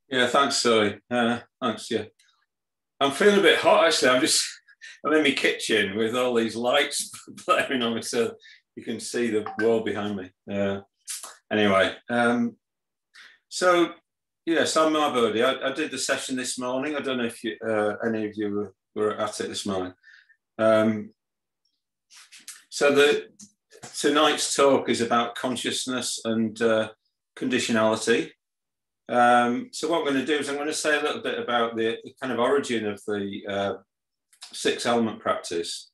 Yeah, thanks, Zoe. Thanks. Yeah, I'm feeling a bit hot actually. I'm in my kitchen with all these lights blaring on me, so you can see the wall behind me. Anyway, so yes, I'm Marbodi. I did the session this morning. I don't know if any of you were at it this morning. Um, so tonight's talk is about consciousness and conditionality. So what I'm going to do is I'm going to say a little bit about the kind of origin of the six element practice,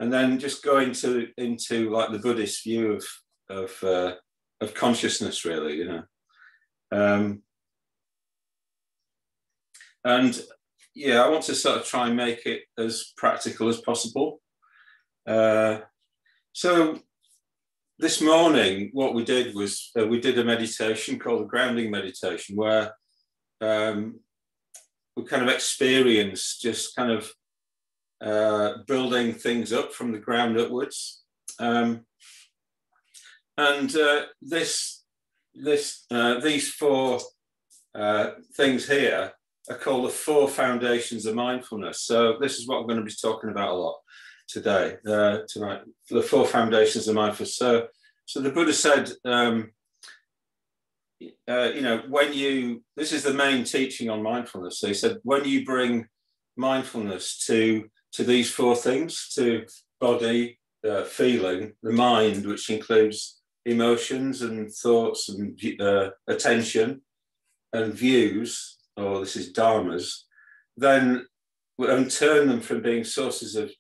and then just go into like the Buddhist view of consciousness, really, and yeah, I want to sort of try and make it as practical as possible. So this morning, what we did was we did a meditation called the grounding meditation, where we kind of experienced just kind of building things up from the ground upwards. These four things here are called the four foundations of mindfulness. So this is what I'm going to be talking about a lot tonight. The four foundations of mindfulness. So the Buddha said, this is the main teaching on mindfulness. So he said, when you bring mindfulness to these four things, to body, feeling, the mind, which includes emotions and thoughts and attention and views, or this is dharmas, then and turn them from being sources of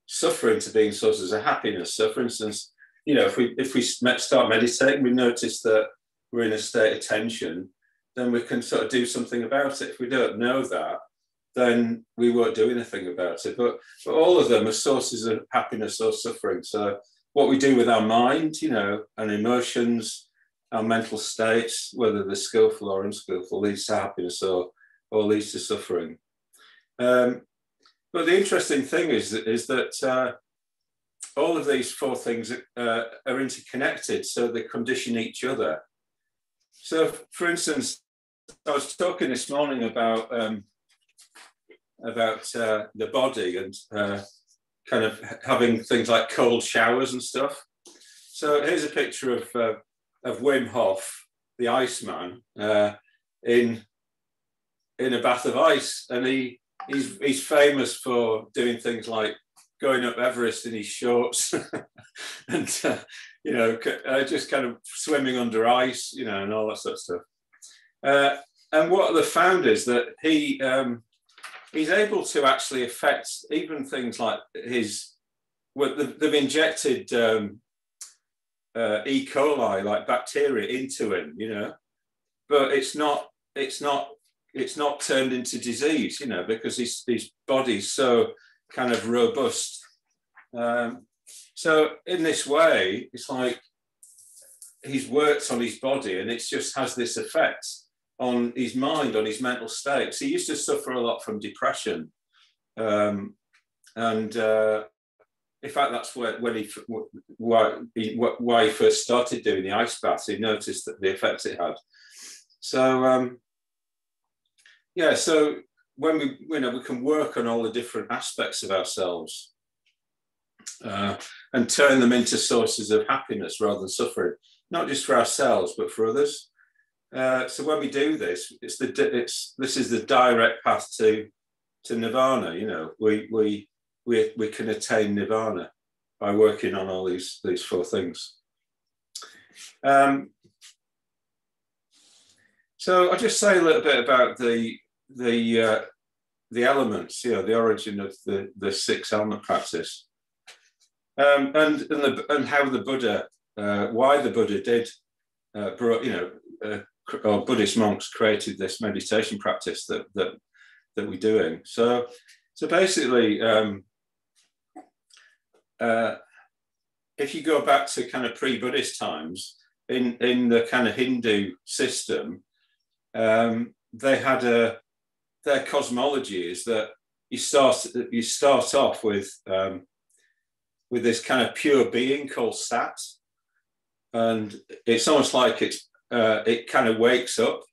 suffering to being sources of happiness. So, for instance, if we start meditating, we notice that we're in a state of tension, then we can sort of do something about it. If we don't know that, then we won't do anything about it. But all of them are sources of happiness or suffering. So what we do with our mind, and emotions, our mental states, whether they're skillful or unskillful, leads to happiness or leads to suffering. But the interesting thing is that all of these four things are interconnected, so they condition each other. So, for instance, I was talking this morning about the body and kind of having things like cold showers and stuff. So here's a picture of Wim Hof, the Iceman, in a bath of ice, and he's famous for doing things like going up Everest in his shorts and just kind of swimming under ice, and all that sort of stuff. And what they found is that he's able to actually affect even things like they've injected E. coli, like bacteria, into him, but it's not turned into disease, because his body's so kind of robust. So in this way, it's like he's worked on his body, and it just has this effect on his mind, on his mental states. He used to suffer a lot from depression, and in fact, that's why he first started doing the ice baths. He noticed that the effects it had. So so when we can work on all the different aspects of ourselves and turn them into sources of happiness rather than suffering, not just for ourselves but for others. So when we do this, this is the direct path to nirvana. We can attain nirvana by working on all these four things. So I'll just say a little bit about the elements, the origin of the six element practice, and how the Buddha, why the Buddha did or Buddhist monks created this meditation practice that we're doing. So basically, if you go back to kind of pre-Buddhist times, in the kind of Hindu system, they had their cosmology is that you start off with this kind of pure being called Sat, and it's almost like it kind of wakes up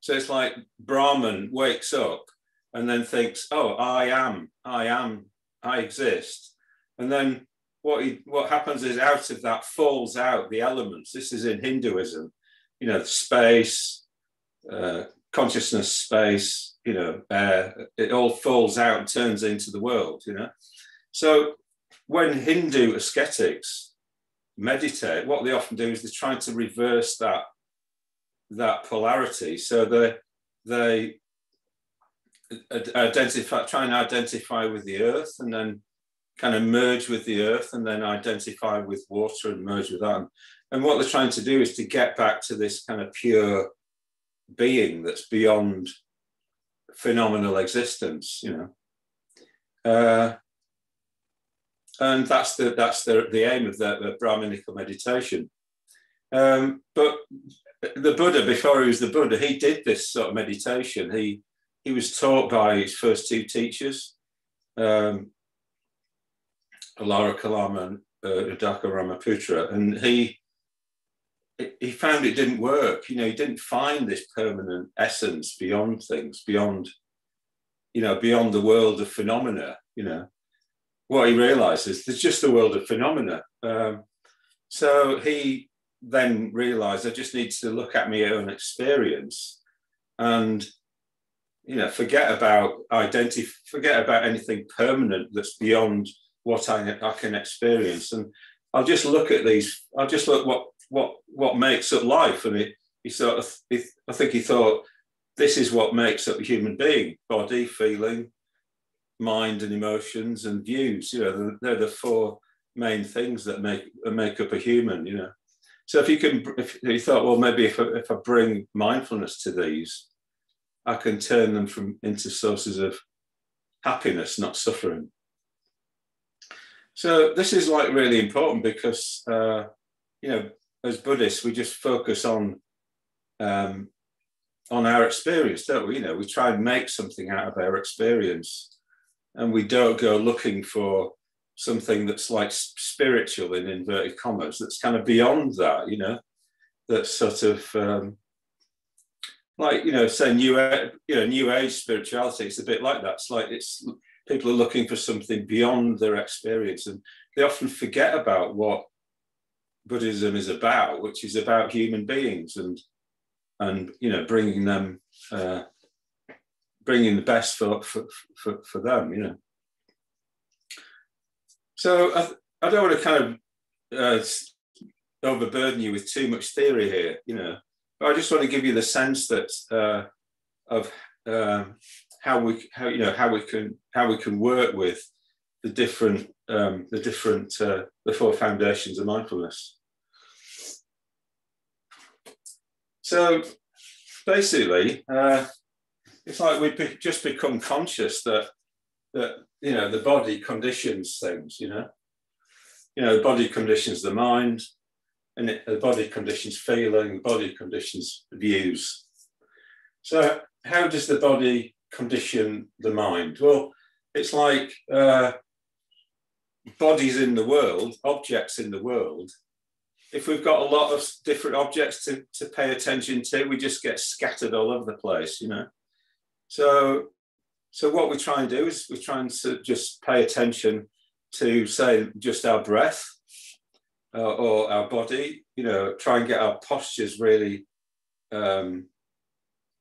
So it's like Brahman wakes up and then thinks, oh, I exist. And then what happens is out of that falls out the elements. This is in Hinduism, you know, space, consciousness, space, you know, it all falls out and turns into the world, you know. So when Hindu ascetics meditate, what they often do is they're trying to reverse that polarity. So they try and identify with the earth, and then kind of merge with the earth, and then identify with water and merge with that. And what they're trying to do is to get back to this kind of pure being that's beyond phenomenal existence, you know. And that's the aim of the Brahminical meditation. But the Buddha, before he was the Buddha, he did this sort of meditation. He was taught by his first two teachers, Alara Kalama and Udaka Ramaputra, and he found it didn't work. You know, he didn't find this permanent essence beyond things, beyond the world of phenomena. You know, what he realized is there's just a world of phenomena. So he then realized I just need to look at my own experience and, you know, forget about anything permanent that's beyond what I can experience, and I'll just look at these. I'll just look what makes up life, and I think he thought this is what makes up a human being: body, feeling, mind, and emotions, and views. You know, they're the four main things that make up a human. You know, so if you thought, well, maybe if I bring mindfulness to these, I can turn them into sources of happiness, not suffering. So this is like really important because, you know, as Buddhists, we just focus on our experience, don't we? You know, we try and make something out of our experience, and we don't go looking for something that's like spiritual in inverted commas, that's kind of beyond that, you know, that's sort of like, you know, say new age spirituality. It's a bit like that. It's like people are looking for something beyond their experience, and they often forget about what Buddhism is about, which is about human beings and you know, bringing the best for them, you know. So I don't want to kind of overburden you with too much theory here, you know. But I just want to give you the sense that of how we can work with the four foundations of mindfulness. So basically, it's like we just become conscious that you know, the body conditions things. You know, the body conditions the mind, and the body conditions feeling, the body conditions views. So how does the body condition the mind? Well, it's like bodies in the world, objects in the world. If we've got a lot of different objects to pay attention to, we just get scattered all over the place, you know. So what we try and do is we try and just pay attention to, say, just our breath or our body, you know, try and get our postures really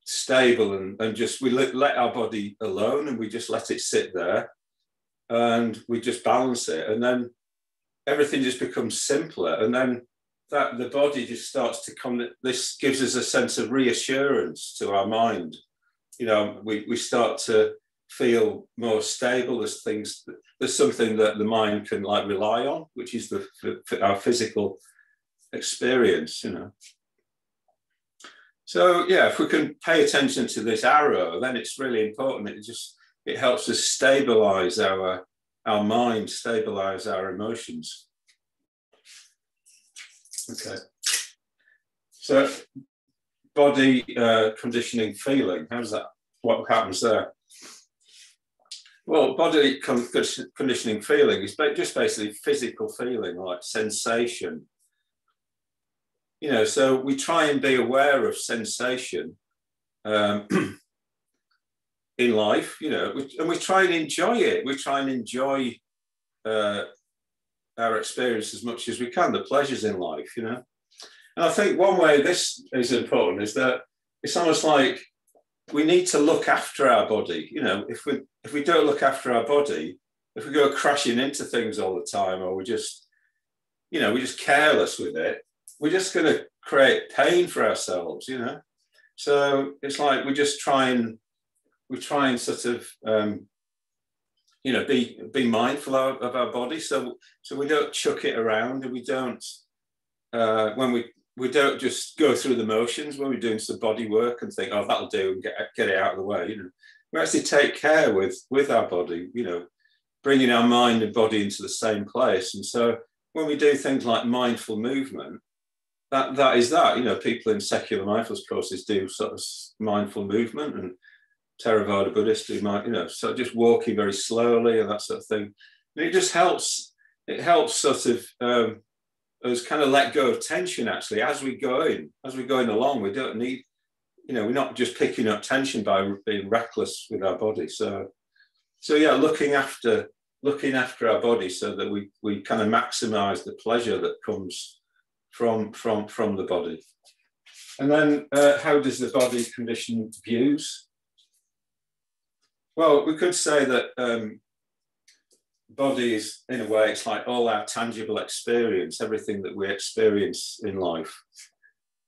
stable, and just we let our body alone, and we just let it sit there, and we just balance it, and then everything just becomes simpler, and then that the body just starts to come. This gives us a sense of reassurance to our mind. You know, we start to feel more stable. There's something that the mind can like rely on, which is our physical experience, you know. So yeah, if we can pay attention to this arrow, then it's really important. It helps us stabilize our mind, stabilize our emotions. Okay. So body conditioning feeling, how's that? What happens there? Well, body conditioning feeling is just basically physical feeling, like sensation. You know, so we try and be aware of sensation um, in life, you know, and we try and enjoy it. We try and enjoy our experience as much as we can, the pleasures in life, you know. And I think one way this is important is that it's almost like we need to look after our body. You know, if we don't look after our body, if we go crashing into things all the time, or we just, you know, we're just careless with it, we're just going to create pain for ourselves, you know. So it's like we try and sort of you know, be mindful of our body, so we don't chuck it around, and we don't when we don't just go through the motions when we're doing some body work and think, oh, that'll do, and get it out of the way. You know, we actually take care with our body, you know, bringing our mind and body into the same place. And so when we do things like mindful movement, that is that, you know, people in secular mindfulness courses do sort of mindful movement, and Theravada Buddhists do, you know, so just walking very slowly and that sort of thing. And it just helps. It helps sort of us kind of let go of tension. Actually, as we're going along, we don't need, you know, we're not just picking up tension by being reckless with our body. So yeah, looking after our body so that we kind of maximize the pleasure that comes from the body. And then how does the body condition views? Well, we could say that body is, in a way, it's like all our tangible experience, everything that we experience in life.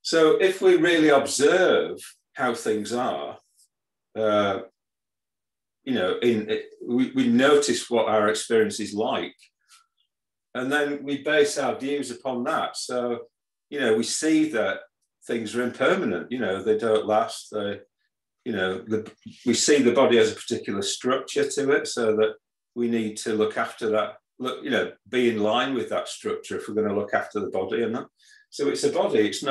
So if we really observe how things are, you know, we notice what our experience is like, and then we base our views upon that. So, you know, we see that things are impermanent, you know, they don't last, you know, we see the body as a particular structure to it, so that we need to look after that, you know, be in line with that structure if we're going to look after the body. And that, so it's a body, it's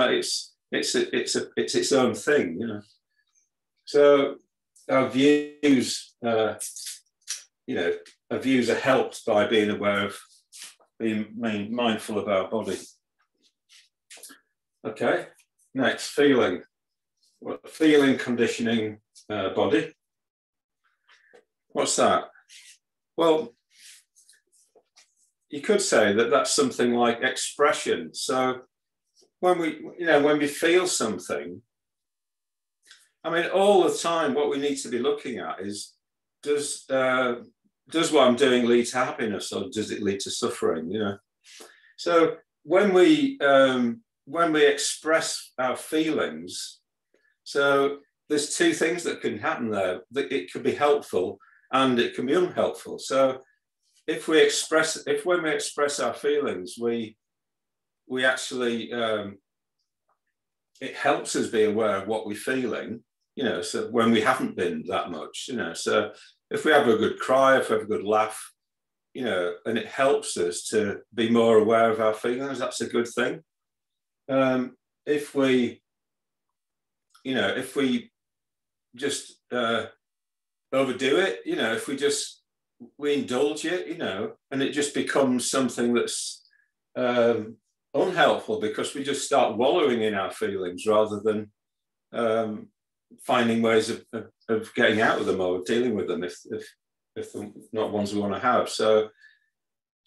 its own thing, you know. So our views, you know, our views are helped by being aware of, being mindful of our body. Okay, next, feeling. Feeling conditioning body. What's that? Well, you could say that that's something like expression. So when we feel something, I mean, all the time, what we need to be looking at is, does what I'm doing lead to happiness, or does it lead to suffering? You know. So when we express our feelings, so there's two things that can happen there. It could be helpful and it can be unhelpful. So when we express our feelings, we actually, it helps us be aware of what we're feeling, you know, so when we haven't been that much, you know. So if we have a good cry, if we have a good laugh, you know, and it helps us to be more aware of our feelings, that's a good thing. If we just overdo it, you know, if we indulge it, you know, and it just becomes something that's unhelpful, because we just start wallowing in our feelings rather than finding ways of getting out of them or dealing with them if they're not ones we want to have. So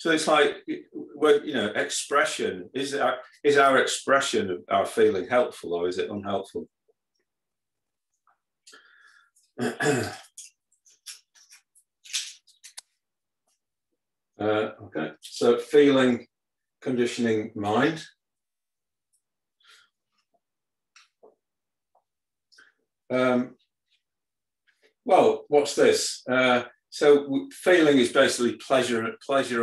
it's like, you know, expression, is our expression of our feeling helpful, or is it unhelpful? Okay, so feeling conditioning mind. Well, what's this? So feeling is basically pleasure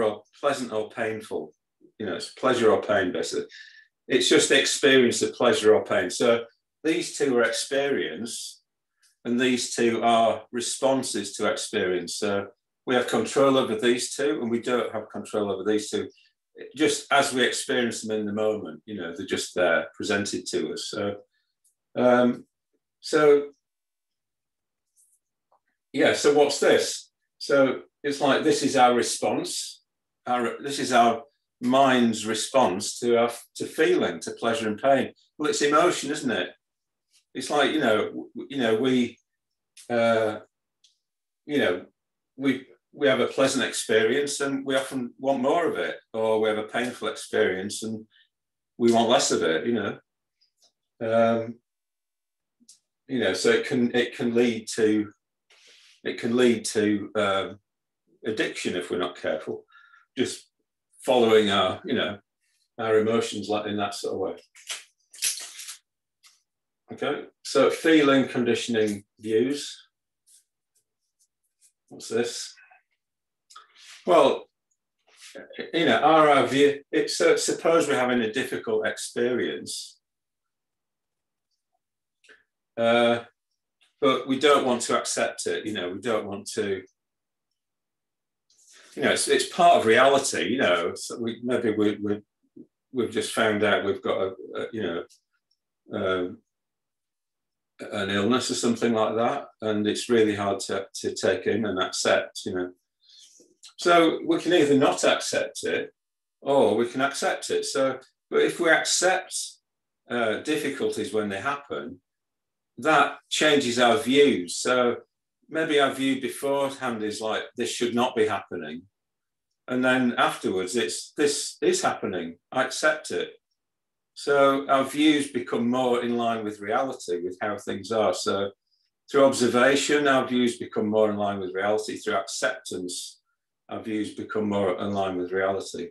or pleasant or painful. You know, it's pleasure or pain, basically. It's just the experience of pleasure or pain. So these two are experience, and these two are responses to experience. So we have control over these two, and we don't have control over these two. Just as we experience them in the moment, you know, they're just there, presented to us. So, yeah, so what's this? So it's like, this is our response. This is our mind's response to feeling, to pleasure and pain. Well, it's emotion, isn't it? It's like, we have a pleasant experience and we often want more of it, or we have a painful experience and we want less of it, so it can lead to addiction if we're not careful, just following our emotions in that sort of way. Okay, so feeling, conditioning, views. What's this? Well, our view, suppose we're having a difficult experience, but we don't want to accept it, we don't want to, it's part of reality, so we've just found out we've got an illness or something like that, and it's really hard to take in and accept, So we can either not accept it or we can accept it. So, but if we accept difficulties when they happen, that changes our views. So maybe our view beforehand is like, this should not be happening. And then afterwards, this is happening. I accept it. So our views become more in line with reality, with how things are. So through observation, our views become more in line with reality. Through acceptance, our views become more in line with reality.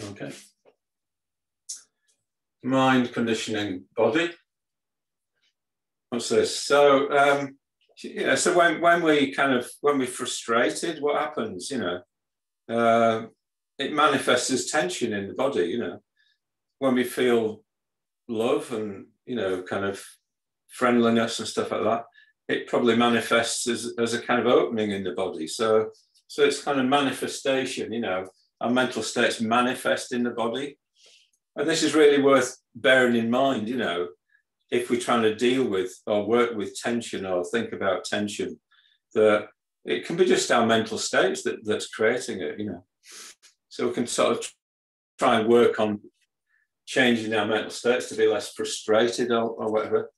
Okay. Mind, conditioning, body. What's this? So, so when we're frustrated, what happens? It manifests as tension in the body. When we feel love and kind of friendliness and stuff like that, it probably manifests as a kind of opening in the body. So it's kind of manifestation. Our mental states manifest in the body, and this is really worth bearing in mind. If we're trying to deal with or work with tension or think about tension, that it can be just our mental states that's creating it, So we can sort of try and work on changing our mental states to be less frustrated or whatever.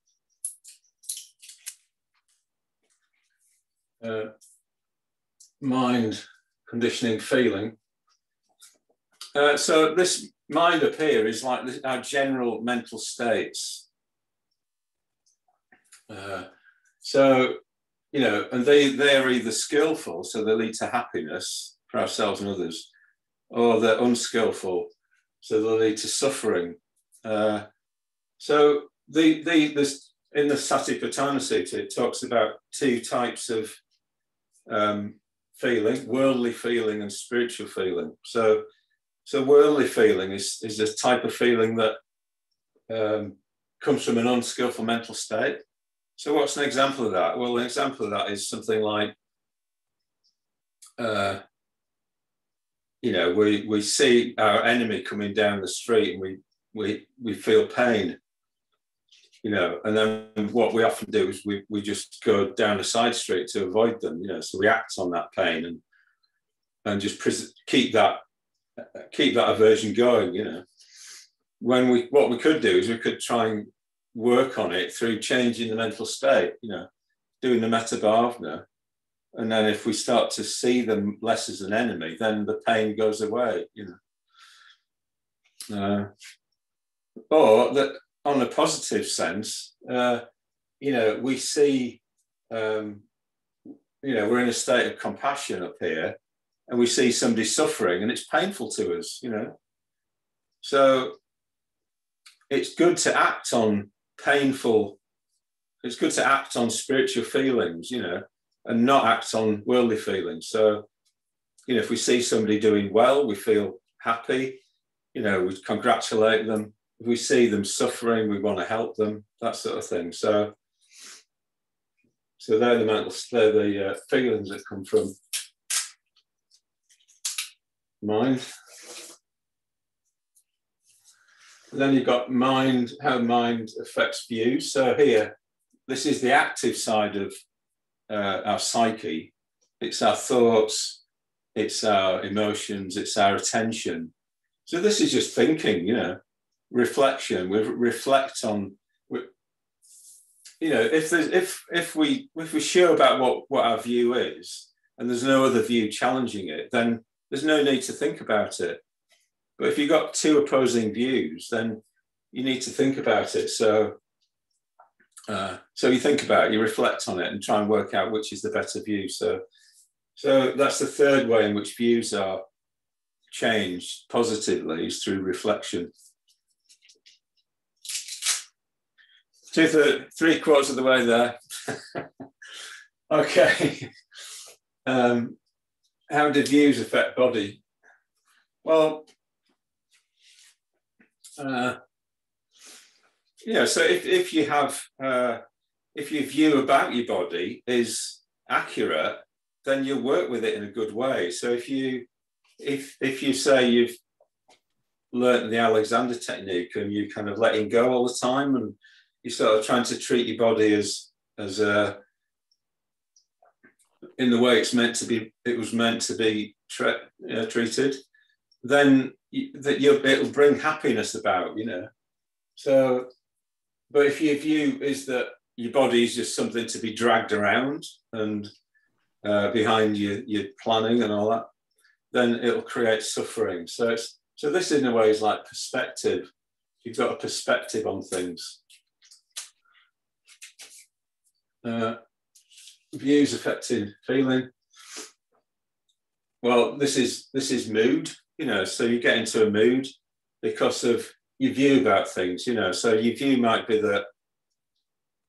Mind, conditioning, feeling. So this mind up here is like our general mental states. And they're either skillful, so they lead to happiness for ourselves and others, or they're unskillful, so they lead to suffering. So this, in the Satipatthana Sutta, it talks about two types of feeling: worldly feeling and spiritual feeling. So worldly feeling is a type of feeling that comes from an unskillful mental state. So what's an example of that? Well, an example of that is something like, we see our enemy coming down the street and we feel pain, and then what we often do is we just go down a side street to avoid them, so we act on that pain and just keep that aversion going, what we could do is we could try and work on it through changing the mental state, doing the metta bhavana, and then if we start to see them less as an enemy, then the pain goes away, or that on a positive sense, we see, we're in a state of compassion up here, and we see somebody suffering, and it's painful to us, So it's good to act on it's good to act on spiritual feelings, and not act on worldly feelings. So, if we see somebody doing well, we feel happy, we congratulate them. If we see them suffering, we want to help them, that sort of thing. So they're the feelings that come from mind. And then you've got mind, how mind affects views. So here, this is the active side of our psyche. It's our thoughts, it's our emotions, it's our attention. So this is just thinking, you know, reflection. We reflect on, you know, if we're sure about what our view is, and there's no other view challenging it, then there's no need to think about it. But if you've got two opposing views, then you need to think about it. So you think about it, you reflect on it, and try and work out which is the better view. So that's the third way in which views are changed positively, is through reflection. Three quarters of the way there. Okay. How do views affect body? Well, yeah, so if your view about your body is accurate, then you'll work with it in a good way. So if you say you've learnt the Alexander technique and you're kind of letting go all the time, and you're sort of trying to treat your body as in the way it was meant to be treated, then it'll bring happiness about, you know. So, but if your view is that your body is just something to be dragged around and behind your planning and all that, then it'll create suffering. So this in a way is like perspective. You've got a perspective on things. Views affecting feeling. Well, this is mood, you know. So you get into a mood because of your view about things, you know. So your view might be that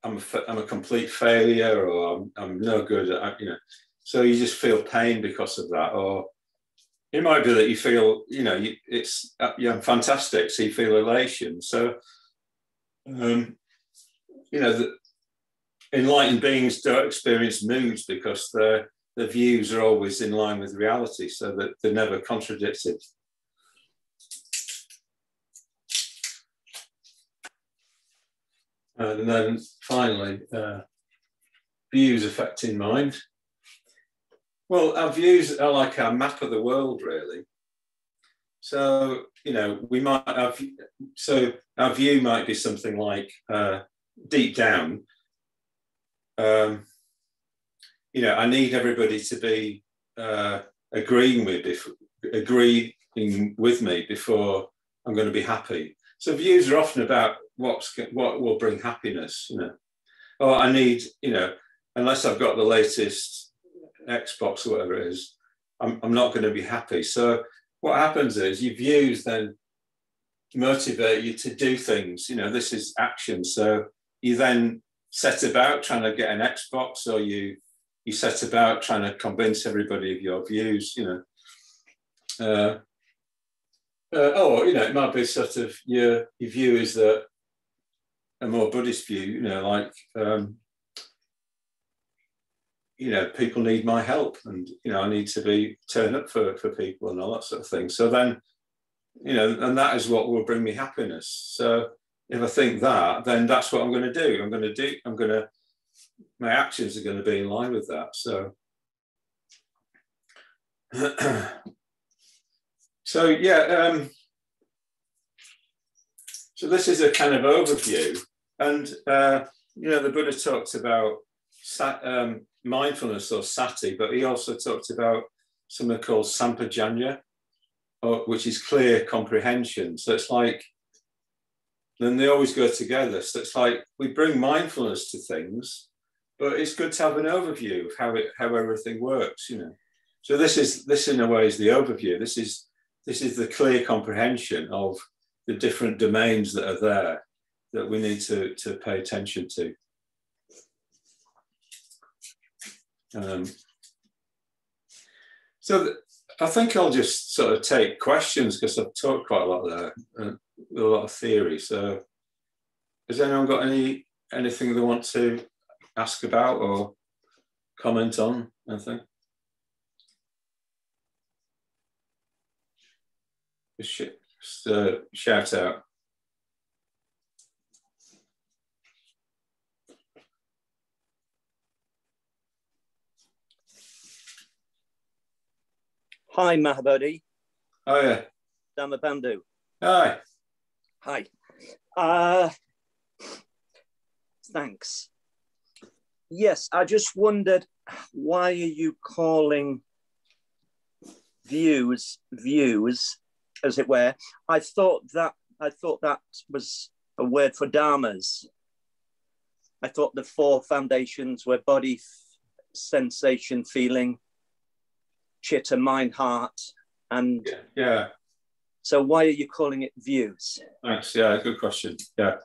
I'm a complete failure, or I'm no good at, you know. So you just feel pain because of that, or it might be that you feel, you know, I'm fantastic, so you feel elation. So, you know, the enlightened beings don't experience moods because their views are always in line with reality, so that they're never contradicted. And then finally, views affecting mind. Well, our views are like our map of the world, really. So, you know, our view might be something like, deep down, you know, I need everybody to be agreeing with me before I'm going to be happy. So views are often about what will bring happiness, you know. Or I need, you know, unless I've got the latest Xbox or whatever it is, I'm not going to be happy. So what happens is your views then motivate you to do things. You know, this is action. So you then set about trying to get an Xbox, or you set about trying to convince everybody of your views, you know. Or, you know, it might be sort of your view is that a more Buddhist view, you know, like, you know, people need my help, and, you know, I need to turn up for people and all that sort of thing. So then, you know, and that is what will bring me happiness. So if I think that, then that's what I'm going to do. My actions are going to be in line with that. So, so yeah, so this is a kind of overview. And, you know, the Buddha talked about mindfulness, or sati, but he also talked about something called sampajanya, which is clear comprehension. So it's like, then they always go together. So it's like we bring mindfulness to things, but it's good to have an overview of how everything works, you know. So this in a way is the overview. This is the clear comprehension of the different domains that are there that we need to pay attention to. So I think I'll just sort of take questions, because I've talked quite a lot there, a lot of theory. So has anyone got anything they want to ask about or comment on, anything? Just shout out. Hi, Mahabodhi. Oh, yeah. Dhamma Hi. Hi. Thanks. Yes, I just wondered, why are you calling views, as it were? I thought that was a word for dharmas. I thought the four foundations were body, sensation, feeling, chitta, mind, heart, and yeah. So why are you calling it views? Thanks. Yeah, good question. Yeah.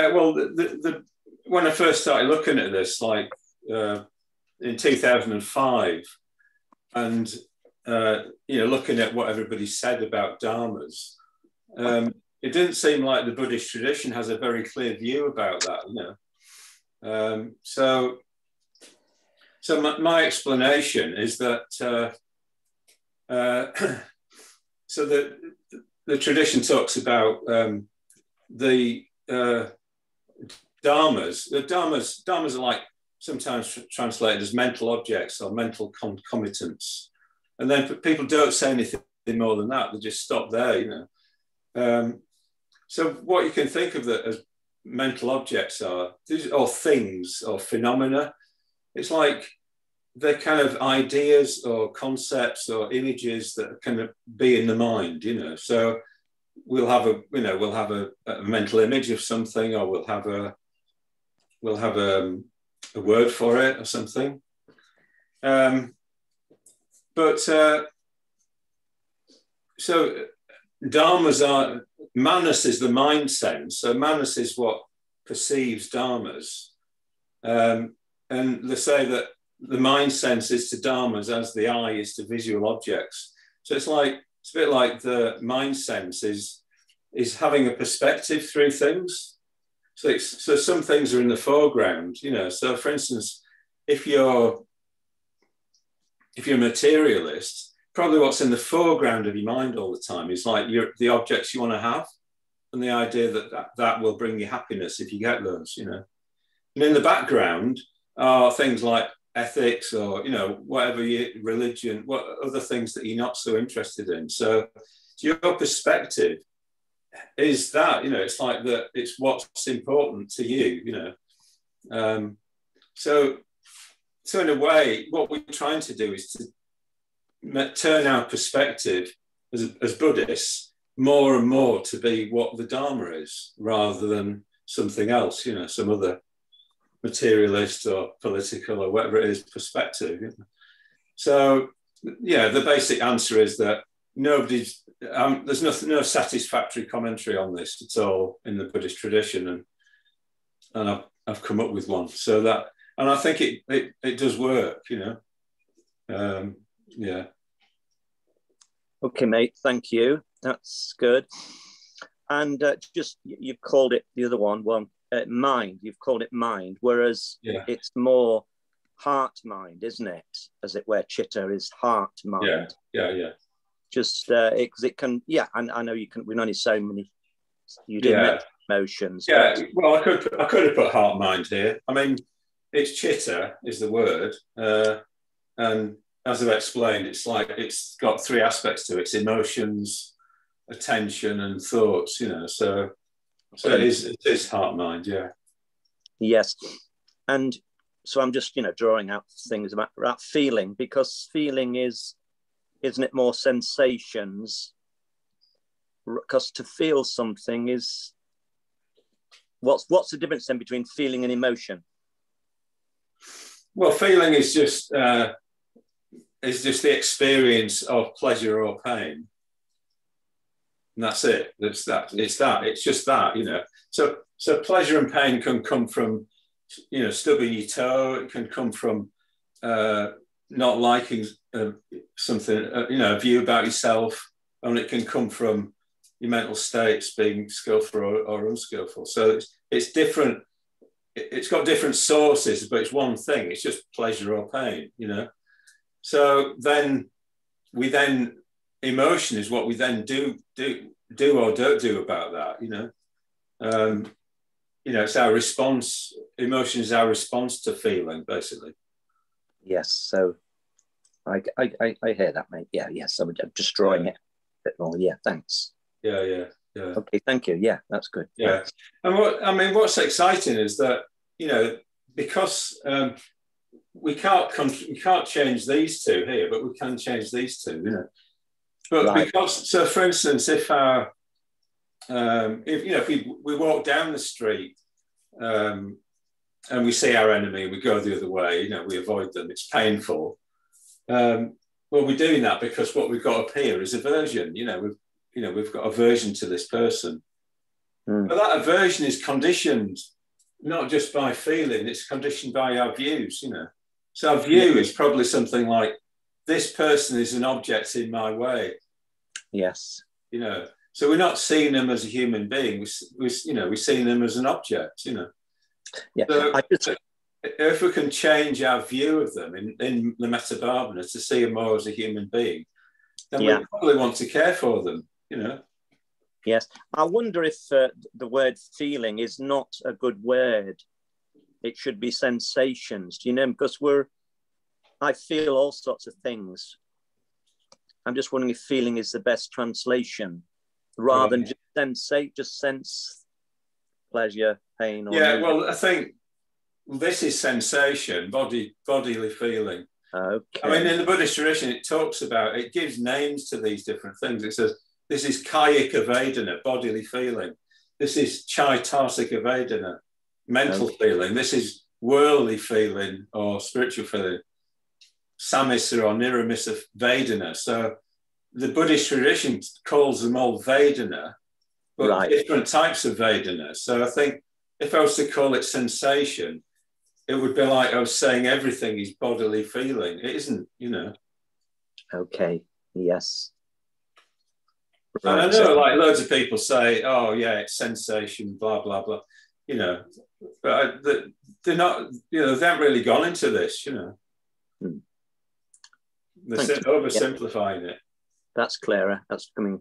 Well, when I first started looking at this, like in 2005, and looking at what everybody said about dharmas, it didn't seem like the Buddhist tradition has a very clear view about that. So my explanation is that so the tradition talks about the dharmas. The dharmas are like sometimes translated as mental objects or mental concomitants, and then people don't say anything more than that. They just stop there. So what you can think of that as mental objects are or things or phenomena. It's like they're kind of ideas or concepts or images that can be in the mind. So we'll have a mental image of something, or we'll have a word for it or something. So dharmas are, manas is the mind sense. So manas is what perceives dharmas. And they say that the mind sense is to dharmas as the eye is to visual objects. So it's a bit like the mind sense is having a perspective through things. So some things are in the foreground, So for instance, if you're a materialist, probably what's in the foreground of your mind all the time is like the objects you want to have, and the idea that will bring you happiness if you get those, And in the background are things like ethics or whatever religion, what other things that you're not so interested in. So your perspective is that it's like that. It's what's important to you. So in a way, what we're trying to do is to turn our perspective as Buddhists more and more to be what the Dharma is, rather than something else. Some other materialist or political or whatever it is perspective. So the basic answer is that there's no satisfactory commentary on this at all in the Buddhist tradition, and I've come up with one. So that, and I think it does work. Okay, mate. Thank you. That's good. And just you've called it the other one. Mind. You've called it mind, whereas it's more heart mind, isn't it? As it were, chitta is heart mind. Yeah. Just because it can. Yeah, and I know you can. We know so many. You did mention emotions. Yeah. Well, I could have put heart mind here. I mean, it's chitta is the word, and as I've explained, it's like it's got three aspects to it: it's emotions, attention, and thoughts. So it is heart mind. Yeah. Yes, and so I'm just drawing out things about feeling, because feeling isn't it more sensations? Because to feel something is what's the difference then between feeling and emotion? Well, feeling is just the experience of pleasure or pain, and that's it. It's just that. So pleasure and pain can come from stubbing your toe. It can come from not liking something, a view about yourself, and it can come from your mental states being skillful or unskillful. So it's different. It's got different sources, but it's one thing. It's just pleasure or pain. So then emotion is what we then do or don't do about that. It's our response. Emotion is our response to feeling, basically. Yes. So I hear that, mate. Yeah, yes. I'm just drawing it a bit more. Yeah, thanks. Yeah. Okay, thank you. Yeah, that's good. Yeah. Thanks. And what's exciting is that, because we can't change these two here, but we can change these two, But right. because, so for instance, if we walk down the street and we see our enemy and we go the other way, we avoid them, it's painful. Well, we're doing that because what we've got up here is aversion. We've got aversion to this person. But that aversion is conditioned not just by feeling, it's conditioned by our views, So our view is probably something like, this person is an object in my way. Yes. So we're not seeing them as a human being. We're seeing them as an object, Yeah. So, if we can change our view of them in the Metabhavana to see them more as a human being, then we probably want to care for them, Yes. I wonder if the word feeling is not a good word. It should be sensations, because I feel all sorts of things. I'm just wondering if feeling is the best translation rather than just sense pleasure, pain. Well, I think this is sensation, bodily feeling. Okay. I mean, in the Buddhist tradition, it gives names to these different things. It says, this is kayika vedana, bodily feeling. This is chaitasika vedana, mental feeling. This is worldly feeling or spiritual feeling. Samisa or niramisa vedana. So the Buddhist tradition calls them all vedana, but different types of vedana. So I think if I was to call it sensation, it would be like I was saying everything is bodily feeling. It isn't, Okay, yes. And I know like loads of people say, oh yeah, it's sensation, blah, blah, blah, but they're not, they haven't really gone into this, They're oversimplifying it. That's clearer. That's becoming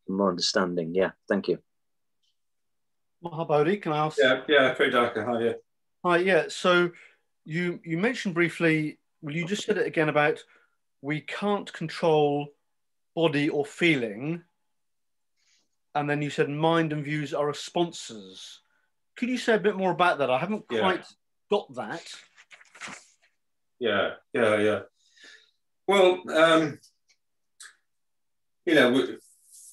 more understanding. Yeah, thank you. Mahabodhi, can I ask? Yeah, Pradaka, hi, yeah. Hi, yeah. So you mentioned briefly, well, you just said it again about we can't control body or feeling. And then you said mind and views are responses. Could you say a bit more about that? I haven't quite got that. Yeah. Well,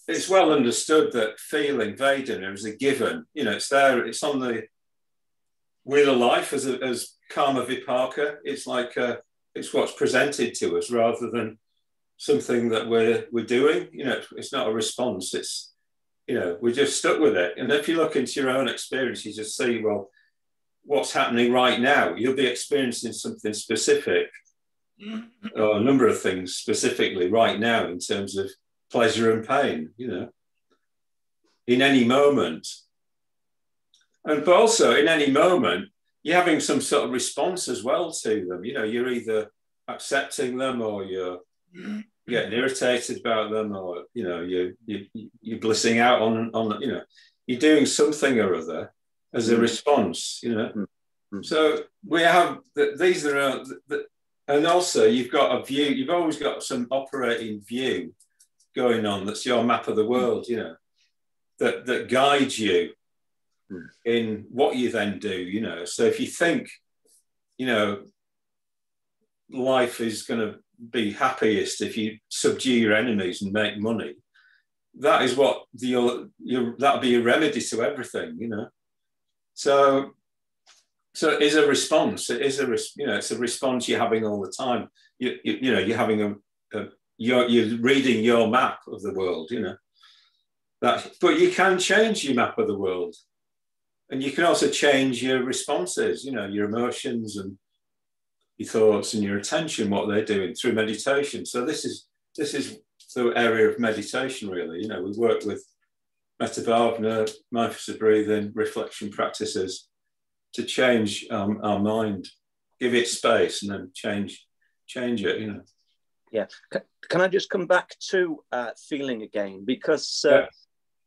it's well understood that feeling, Vedana, is a given. It's there, it's on the wheel of life as karma vipaka. It's like, it's what's presented to us rather than something that we're doing. It's not a response. It's, we're just stuck with it. And if you look into your own experience, you just see, well, what's happening right now? You'll be experiencing something specific, or a number of things specifically right now in terms of pleasure and pain, in any moment. But also in any moment, you're having some sort of response as well to them. You're either accepting them or you're getting irritated about them, or you're blissing out on you're doing something or other as a response. So we have these are and also you've got a view. You've always got some operating view going on. That's your map of the world. That guides you in what you then do. So if you think life is going to be happiest if you subdue your enemies and make money, that is what that'll be a remedy to everything, So it is a response. It is it's a response you're having all the time. You're having you're reading your map of the world, but you can change your map of the world, and you can also change your responses, your emotions and your thoughts and your attention, what they're doing through meditation. So this is the area of meditation, really. We work with Metabhavana, mindfulness of breathing, reflection practices to change our mind, give it space, and then change it. Yeah. Can I just come back to feeling again? Because the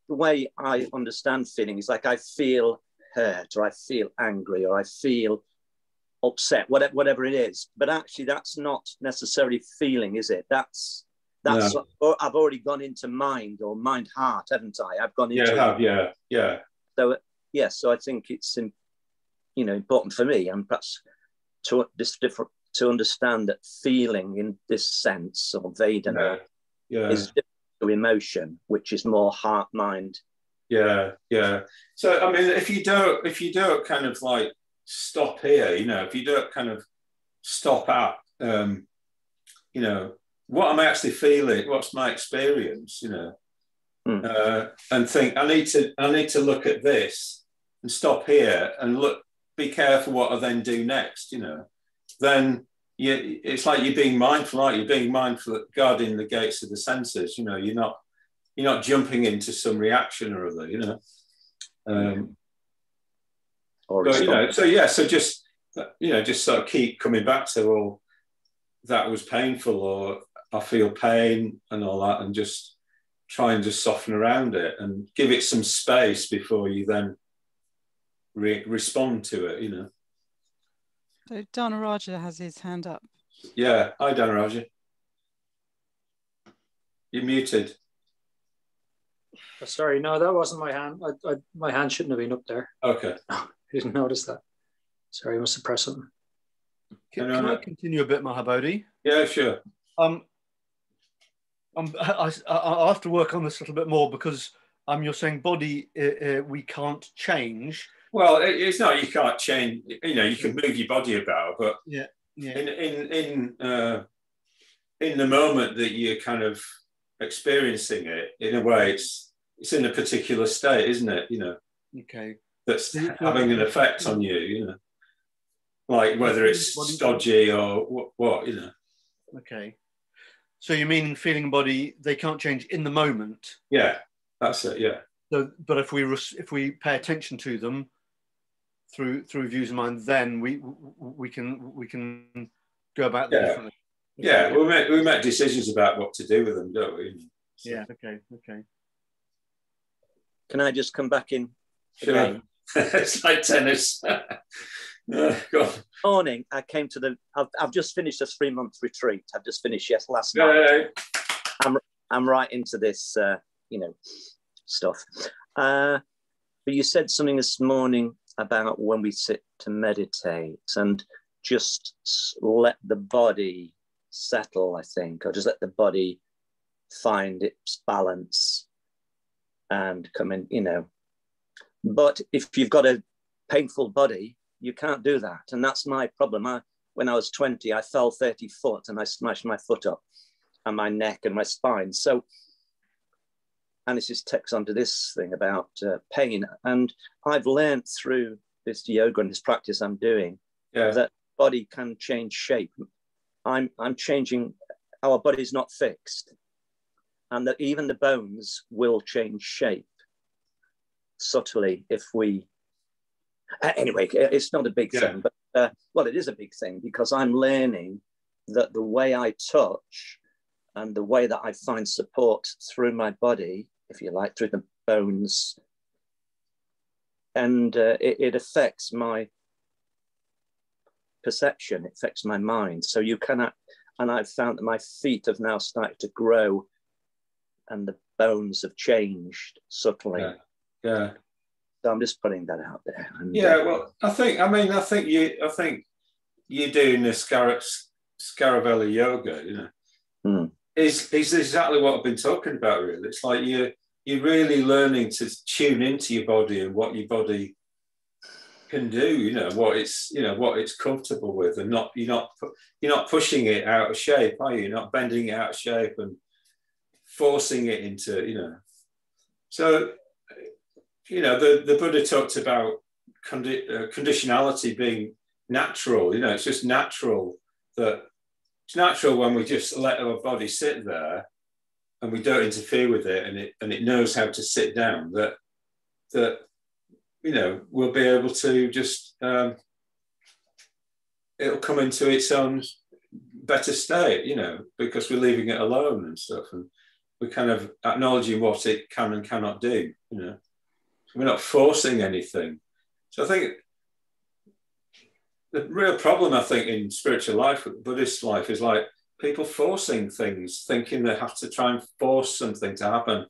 way I understand feeling is like I feel hurt, or I feel angry, or I feel upset, whatever it is. But actually, that's not necessarily feeling, is it? That's No. I've already gone into mind or mind heart, haven't I? I've gone into yeah. So yes, so I think it's important for me, and perhaps to understand that feeling in this sense or Vedana is different to emotion, which is more heart mind. Yeah. So I mean, if you don't kind of like stop here, if you don't kind of stop at what am I actually feeling, what's my experience, and think I need to look at this and stop here and be careful what I then do next, then it's like you're being mindful, right? You're being mindful of guarding the gates of the senses, you're not jumping into some reaction or other, so just sort of keep coming back to, well, that was painful, or I feel pain and all that, and just try and just soften around it and give it some space before you then respond to it, So Dana Raja has his hand up. Yeah, hi Dana Raja. You're muted. Oh, sorry, no, that wasn't my hand. My hand shouldn't have been up there. Okay. I didn't notice that. Sorry, I must have pressed something. Can I continue a bit, Mahabodhi? Yeah, sure. I'll have to work on this a little bit more, because you're saying body we can't change. Well, it's not you can't change. You can move your body about, but in the moment that you're kind of experiencing it, in a way, it's in a particular state, isn't it? Okay. That's having an effect on you. Like whether it's stodgy or what. Okay. So you mean feeling body, they can't change in the moment? Yeah, that's it. Yeah. So, but if we pay attention to them through views of mind, then we can go about them differently. Okay. Yeah, we make decisions about what to do with them, don't we? So. Yeah. Okay. Can I just come back in? Sure. Again? It's like tennis. Morning, I came to I've just finished a 3-month retreat. I've just finished last night. I'm right into this, stuff. But you said something this morning about when we sit to meditate and just let the body settle, I think, or just let the body find its balance and come in, But if you've got a painful body, you can't do that. And that's my problem. When I was 20, I fell 30 foot and I smashed my foot up and my neck and my spine. So, and this just takes on to this thing about pain. And I've learned through this yoga and this practice I'm doing that body can change shape. I'm changing, our body's not fixed. And that even the bones will change shape subtly if we, anyway, it's not a big thing, but it is a big thing, because I'm learning that the way I touch and the way that I find support through my body, if you like, through the bones, and it affects my perception, it affects my mind. So you cannot, and I've found that my feet have now started to grow and the bones have changed subtly. Yeah. So I'm just putting that out there. And, well, I think you're doing the Scaravella yoga, is exactly what I've been talking about, really. It's like you're really learning to tune into your body and what your body can do, what it's comfortable with, and you're not pushing it out of shape, are you? You're not bending it out of shape and forcing it into, So, the Buddha talked about conditionality being natural. It's just natural it's natural when we just let our body sit there and we don't interfere with it, and it knows how to sit down. That we'll be able to just it'll come into its own better state, because we're leaving it alone and stuff, and we're kind of acknowledging what it can and cannot do. We're not forcing anything. So I think the real problem, I think, in spiritual life, Buddhist life, is like people forcing things, thinking they have to try and force something to happen.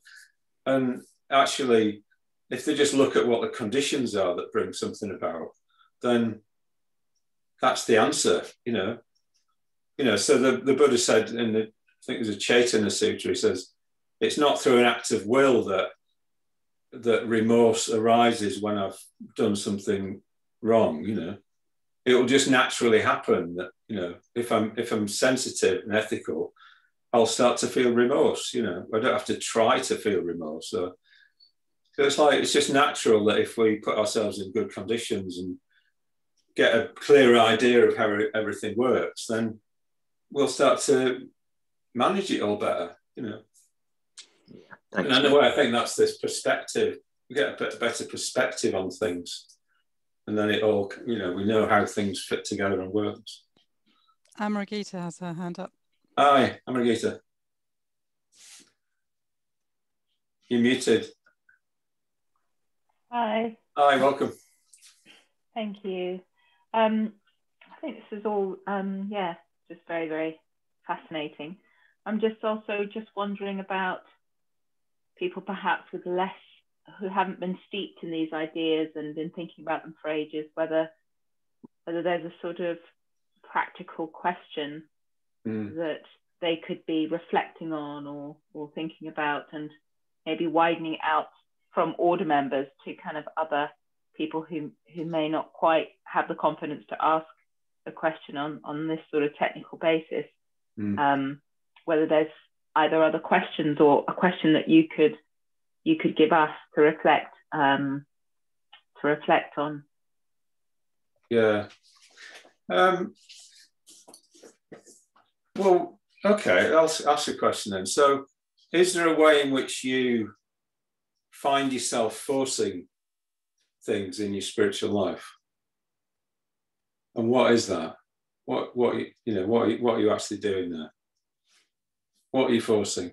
And actually, if they just look at what the conditions are that bring something about, then that's the answer, you know. So the Buddha said in the, I think there's a Chaitanya Sutra, he says, it's not through an act of will that remorse arises when I've done something wrong, you know. It will just naturally happen that, you know, if I'm sensitive and ethical, I'll start to feel remorse, you know. I don't have to try to feel remorse. So it's just natural that if we put ourselves in good conditions and get a clear idea of how everything works, then we'll start to manage it all better, you know. Yeah, and in a way, I think that's this perspective. We get a better perspective on things. And then it all, you know, we know how things fit together and works. Amaragita has her hand up. Hi, Amaragita. You're muted. Hi. Hi, welcome. Thank you. I think this is all, just very, very fascinating. I'm just also wondering about people perhaps with less, who haven't been steeped in these ideas and been thinking about them for ages, whether there's a sort of practical question that they could be reflecting on or thinking about, and maybe widening it out from order members to kind of other people who may not quite have the confidence to ask a question on this sort of technical basis. Whether there's either other questions or a question that you could give us to reflect on. Yeah. Well, okay, I'll ask a question then. So is there a way in which you find yourself forcing things in your spiritual life? And what is that? What are you actually doing there? What are you forcing?